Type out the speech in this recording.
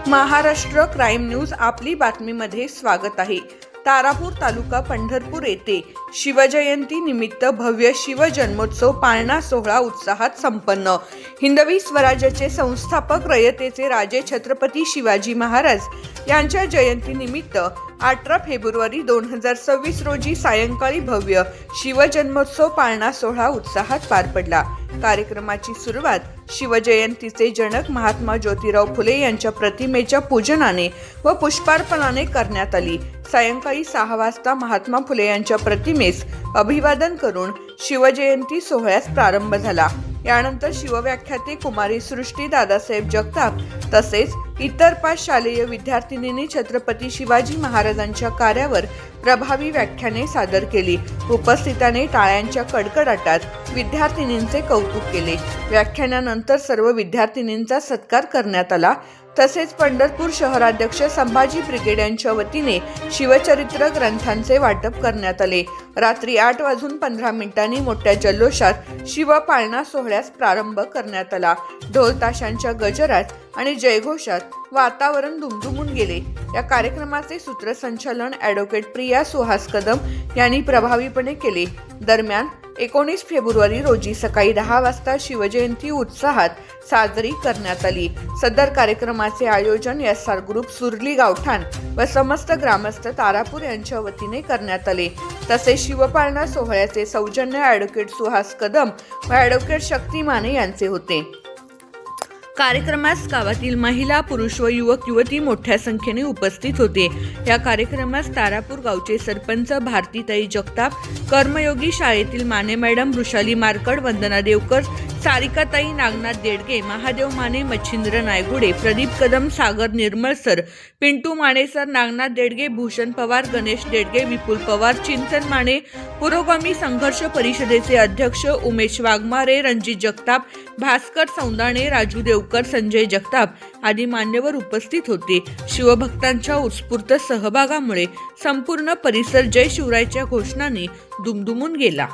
Maharashtra crime news आपली बातमीमध्ये स्वागत आहे। तारापूर तालुका पंढरपूर येथे शिवजयंती निमित्त भव्य शिवजन्मोत्सव पाळणा सोहळा उत्साहात संपन्न। हिंदवी स्वराज्याचे संस्थापक रयतेचे राजे छत्रपती शिवाजी महाराज यांच्या जयंतीनिमित्त 18 फेब्रुवारी 2026 रोजी सायंकाळी भव्य शिवजन्मोत्सव पाळणा सोहळा उत्साहात पार पडला। कार्यक्रमाची सुरुवात शिवजयंतीचे जनक महात्मा ज्योतिराव फुले यांच्या प्रतिमेच्या पूजनाने व पुष्पार्पणाने करण्यात आली। सायंकाळी 6 वाजता महात्मा फुले यांच्या प्रतिमेस अभिवादन करून शिवजयंती सोहळ्यास प्रारंभ झाला। यानंतर शिवव्याख्याते कुमारी सृष्टी दादासाहेब जगताप तसेच इतर 5 शालेय विद्यार्थिनींनी छत्रपती शिवाजी महाराजांच्या कार्यावर प्रभावी व्याख्याने सादर केली। उपस्थितांनी टाळ्यांच्या कडकडाटात विद्यार्थिनींचे कौतुक केले। व्याख्यानानंतर सर्व विद्यार्थिनींचा सत्कार करण्यात आला। तसेच पंढरपूर शहराध्यक्ष संभाजी ब्रिगेड यांच्या वतीने शिवचरित्र ग्रंथांचे वाटप करण्यात आले। रात्री 8:15 मोठ्या जल्लोषात शिवपाळणा सोहळ्यास प्रारंभ करण्यात आला। ढोल ताशांच्या गजरात आणि जयघोषात वातावरण दुमदुमून गेले। या कार्यक्रमाचे सूत्रसंचालन ॲडव्होकेट प्रिया सुहास कदम यांनी प्रभावीपणे केले। दरम्यान 19 फेब्रुवारी रोजी सकाळी 10 वाजता शिवजयंती उत्साहात साजरी करण्यात आली। सदर कार्यक्रमाचे आयोजन SR ग्रुप सुरली गावठाण व समस्त ग्रामस्थ तारापूर यांच्या वतीने करण्यात आले। तसेच शिवपाळणा सोहळ्याचे सौजन्य ॲडव्होकेट सुहास कदम व ॲडव्होकेट शक्ती माने यांचे होते। कार्यक्रमास गावातील महिला, पुरुष व युवक युवती मोठ्या संख्येने उपस्थित होते। या कार्यक्रमास तारापूर गावचे सरपंच भारतीताई जगताप, कर्मयोगी शाळेतील माने मॅडम, वृषाली मारकड, वंदना देवकर, सारिकाताई नागनाथ देडगे, महादेव माने, मच्छिंद्र नायगुडे, प्रदीप कदम, सागर निर्मळसर, पिंटू मानेसर, नागनाथ देडगे, भूषण पवार, गणेश देडगे, विपुल पवार, चिंतन माने, पुरोगामी संघर्ष परिषदेचे अध्यक्ष उमेश वाघमारे, रणजित जगताप, भास्कर सौंदाणे, राजू देवकर, संजय जगताप आदी मान्यवर उपस्थित होते। शिवभक्तांच्या उत्स्फूर्त सहभागामुळे संपूर्ण परिसर जय शिवरायच्या घोषणाने दुमदुमून गेला।